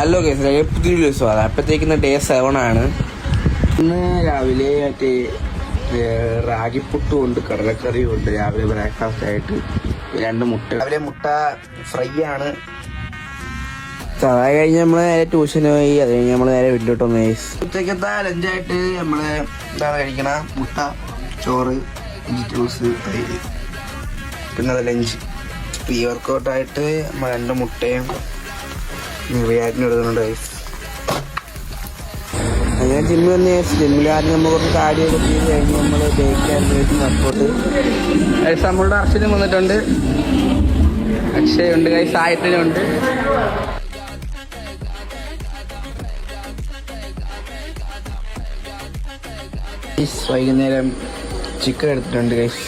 Hello guys, പുതിയൊരു ദിവസമാണ്. അപ്പോഴത്തേക്കിന്ന് day 7 ആണ്. ഇന്ന് രാവിലെ മറ്റേ റാഗിപ്പുട്ടും ഉണ്ട്, കടലക്കറിയും ഉണ്ട്. രാവിലെ ബ്രേക്ക്ഫാസ്റ്റ് ആയിട്ട് 2 മുട്ട. രാവിലെ മുട്ട ഫ്രൈ ആണ്. അത് കഴിഞ്ഞ് നമ്മൾ നേരെ ട്യൂഷന് പോയി. അത് കഴിഞ്ഞ് നമ്മൾ നേരെ വീട്ടിലോട്ട് വന്നു. ഉച്ചക്കത്തെ ലഞ്ചായിട്ട് നമ്മൾ എന്താണ് കഴിക്കണ? മുട്ട, ചോറ്, വെജിറ്റബിൾസ്, പിന്നെ അത് ലഞ്ച്. പ്രീ വർക്കൗട്ടായിട്ട് നമ്മൾ 2 മുട്ടയും എടുക്കുന്നുണ്ട്. അങ്ങനെ ജിമ്മിൽ വന്ന് ജിമ്മിൽ ആദ്യം നമ്മൾ കുറച്ച് കാർഡിയോ ഒക്കെ ചെയ്ത് കഴിഞ്ഞ് നമ്മൾ ബേക്കായിട്ട് വർക്കൗട്ട്. നമ്മളുടെ അർച്ചനും വന്നിട്ടുണ്ട്, അക്ഷയുണ്ട്, സായത്തിനുണ്ട്. വൈകുന്നേരം ചിക്കൻ എടുത്തിട്ടുണ്ട് ഗൈസ്.